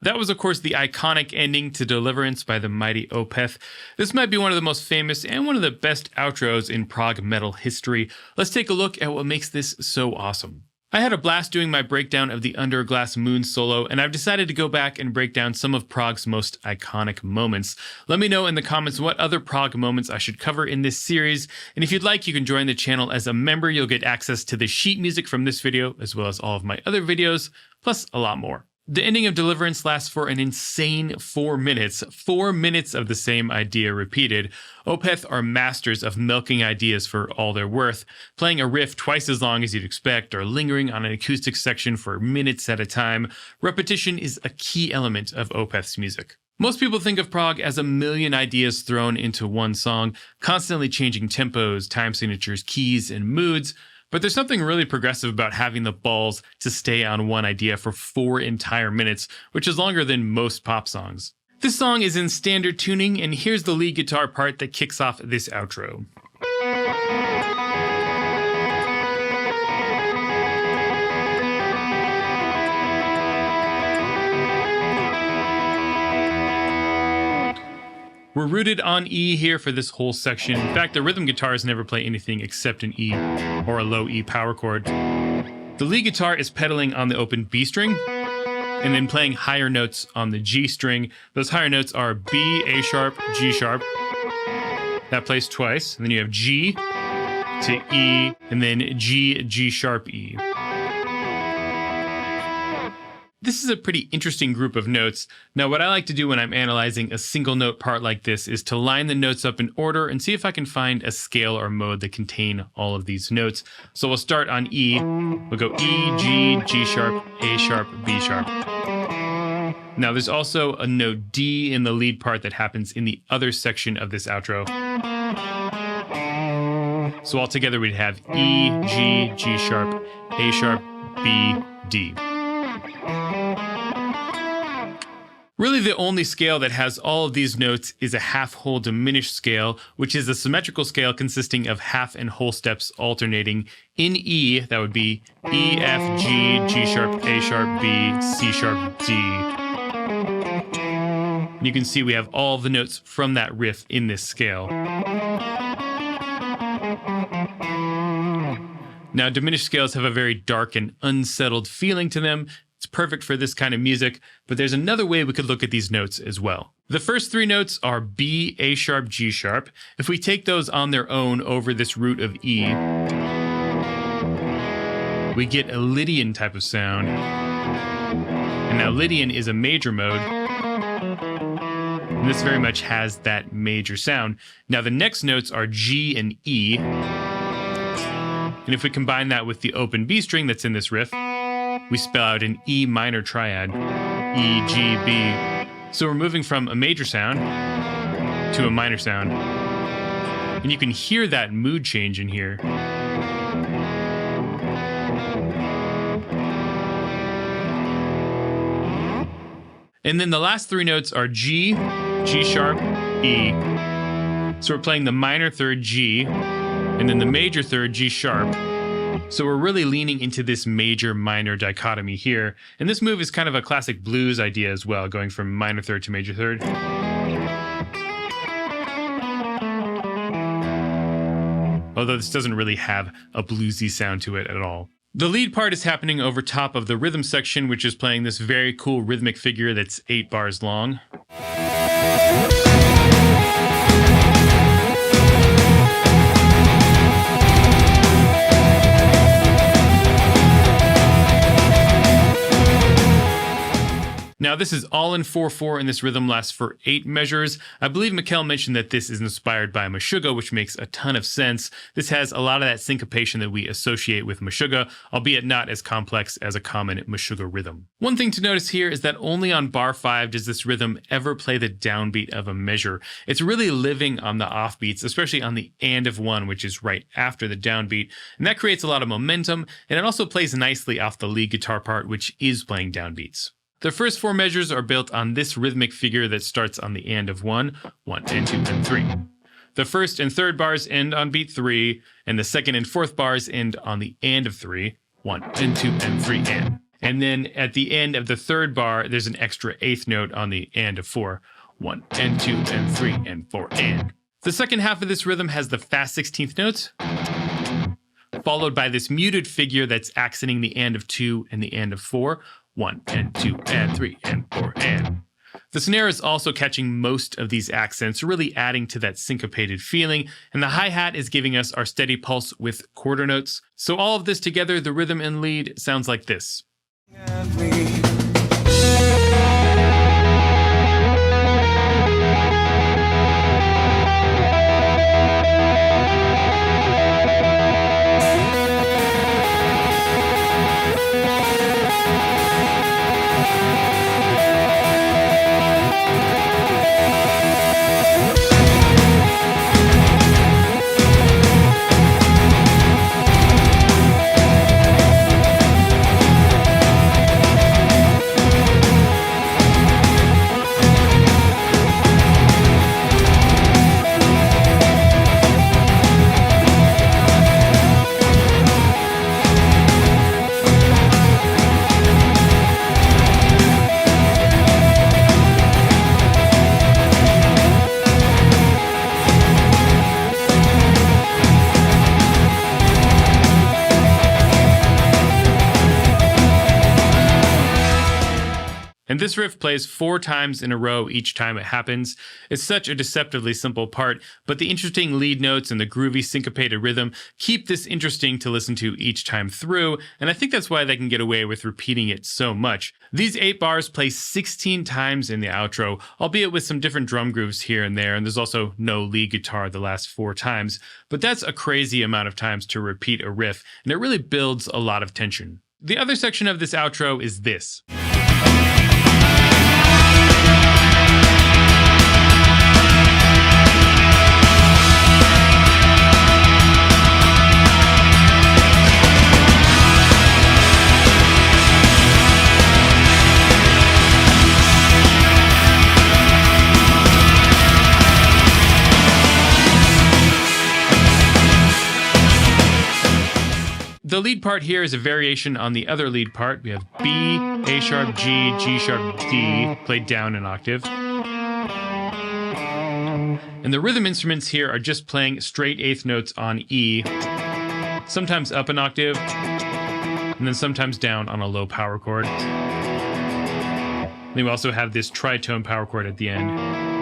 That was, of course, the iconic ending to Deliverance by the mighty Opeth. This might be one of the most famous and one of the best outros in prog metal history. Let's take a look at what makes this so awesome. I had a blast doing my breakdown of the Under a Glass Moon solo, and I've decided to go back and break down some of prog's most iconic moments. Let me know in the comments what other prog moments I should cover in this series, and if you'd like, you can join the channel as a member. You'll get access to the sheet music from this video, as well as all of my other videos, plus a lot more. The ending of Deliverance lasts for an insane 4 minutes. 4 minutes of the same idea repeated. Opeth are masters of milking ideas for all they're worth, playing a riff twice as long as you'd expect, or lingering on an acoustic section for minutes at a time. Repetition is a key element of Opeth's music. Most people think of prog as a million ideas thrown into one song, constantly changing tempos, time signatures, keys, and moods. But there's something really progressive about having the balls to stay on one idea for 4 entire minutes, which is longer than most pop songs. This song is in standard tuning, and here's the lead guitar part that kicks off this outro. We're rooted on E here for this whole section. In fact, the rhythm guitars never play anything except an E or a low E power chord. The lead guitar is pedaling on the open B string and then playing higher notes on the G string. Those higher notes are B, A sharp, G sharp. That plays twice. And then you have G to E and then G, G sharp, E. This is a pretty interesting group of notes. Now, what I like to do when I'm analyzing a single note part like this is to line the notes up in order and see if I can find a scale or mode that contain all of these notes. So we'll start on E. We'll go E, G, G sharp, A sharp, B sharp. Now, there's also a note D in the lead part that happens in the other section of this outro. So altogether we'd have E, G, G sharp, A sharp, B, D. Really, the only scale that has all of these notes is a half-whole diminished scale, which is a symmetrical scale consisting of half and whole steps alternating. In E, that would be E, F, G, G sharp, A sharp, B, C sharp, D. And you can see we have all the notes from that riff in this scale. Now, diminished scales have a very dark and unsettled feeling to them. It's perfect for this kind of music, but there's another way we could look at these notes as well. The first 3 notes are B, A sharp, G sharp. If we take those on their own over this root of E, we get a Lydian type of sound. And now Lydian is a major mode, and this very much has that major sound. Now the next notes are G and E, and if we combine that with the open B string that's in this riff, we spell out an E minor triad, E, G, B. So we're moving from a major sound to a minor sound. And you can hear that mood change in here. And then the last 3 notes are G, G sharp, E. So we're playing the minor third G, and then the major third G sharp. So we're really leaning into this major-minor dichotomy here. And this move is kind of a classic blues idea as well, going from minor third to major third. Although this doesn't really have a bluesy sound to it at all. The lead part is happening over top of the rhythm section, which is playing this very cool rhythmic figure that's 8 bars long. Now this is all in 4/4 and this rhythm lasts for 8 measures. I believe Mikkel mentioned that this is inspired by Meshuggah, which makes a ton of sense. This has a lot of that syncopation that we associate with Meshuggah, albeit not as complex as a common Meshuggah rhythm. One thing to notice here is that only on bar 5 does this rhythm ever play the downbeat of a measure. It's really living on the offbeats, especially on the and of 1, which is right after the downbeat, and that creates a lot of momentum, and it also plays nicely off the lead guitar part, which is playing downbeats. The first 4 measures are built on this rhythmic figure that starts on the and of 1, 1 and 2 and 3. The first and third bars end on beat 3, and the second and fourth bars end on the and of 3, 1 and 2 and 3 and. And then at the end of the third bar, there's an extra eighth note on the and of 4. 1 and 2 and 3 and 4 and. The second half of this rhythm has the fast 16th notes, followed by this muted figure that's accenting the and of 2 and the and of 4. 1 and 2 and 3 and 4 and. The snare is also catching most of these accents, really adding to that syncopated feeling, and the hi-hat is giving us our steady pulse with quarter notes. So all of this together, the rhythm and lead sounds like this. And this riff plays 4 times in a row each time it happens. It's such a deceptively simple part, but the interesting lead notes and the groovy syncopated rhythm keep this interesting to listen to each time through, and I think that's why they can get away with repeating it so much. These 8 bars play 16 times in the outro, albeit with some different drum grooves here and there, and there's also no lead guitar the last 4 times, but that's a crazy amount of times to repeat a riff, and it really builds a lot of tension. The other section of this outro is this. The lead part here is a variation on the other lead part. We have B, A sharp, G, G sharp, D, played down an octave. And the rhythm instruments here are just playing straight eighth notes on E, sometimes up an octave, and then sometimes down on a low power chord. Then we also have this tritone power chord at the end.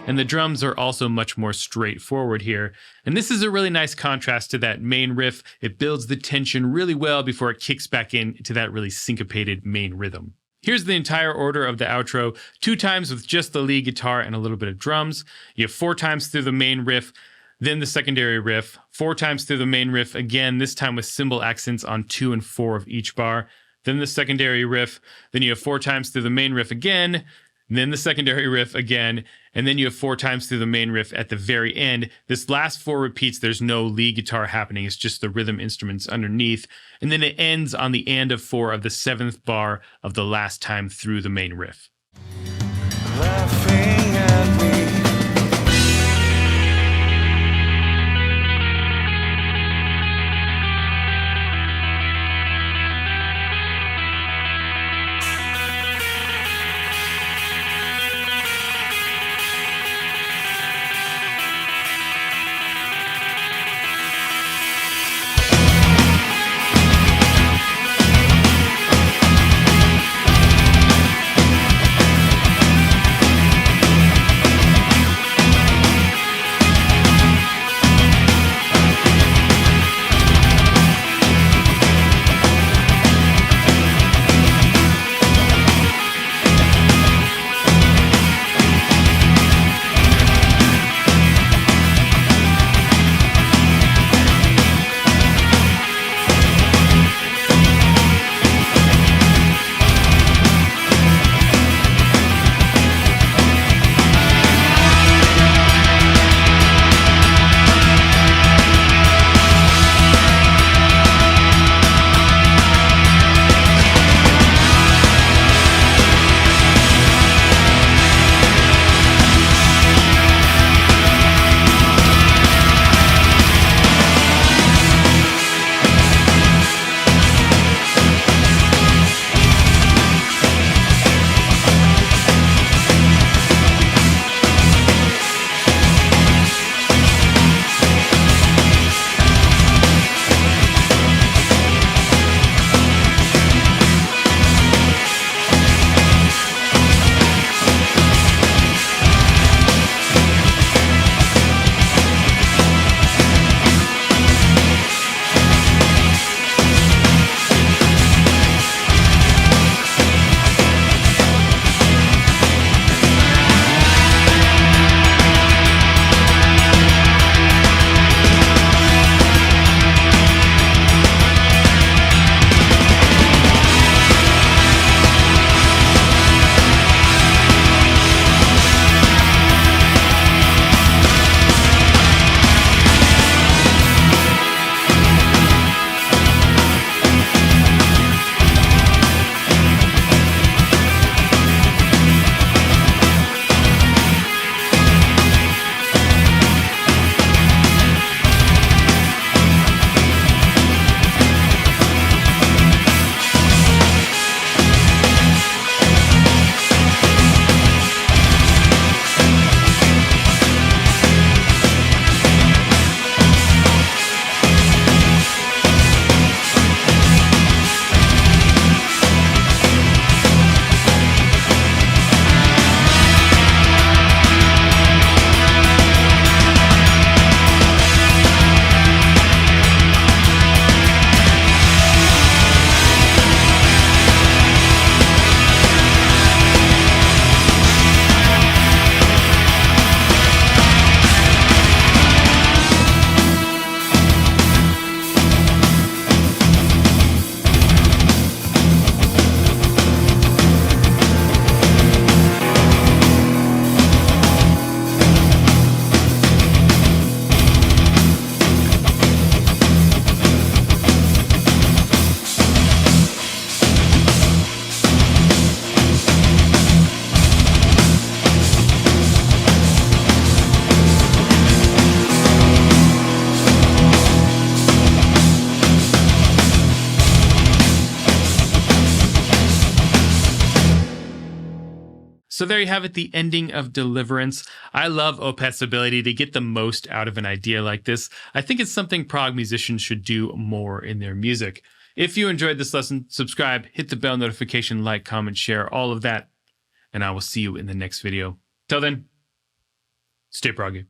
And the drums are also much more straightforward here. And this is a really nice contrast to that main riff. It builds the tension really well before it kicks back into that really syncopated main rhythm. Here's the entire order of the outro, 2 times with just the lead guitar and a little bit of drums. You have 4 times through the main riff, then the secondary riff, 4 times through the main riff, again, this time with cymbal accents on 2 and 4 of each bar, then the secondary riff, then you have 4 times through the main riff again, then the secondary riff again, and then you have 4 times through the main riff at the very end. This last 4 repeats, there's no lead guitar happening, it's just the rhythm instruments underneath. And then it ends on the and of 4 of the 7th bar of the last time through the main riff. Laughing at me. So there you have it, the ending of Deliverance. I love Opeth's ability to get the most out of an idea like this. I think it's something prog musicians should do more in their music. If you enjoyed this lesson, subscribe, hit the bell notification, like, comment, share, all of that. And I will see you in the next video. Till then, stay proggy.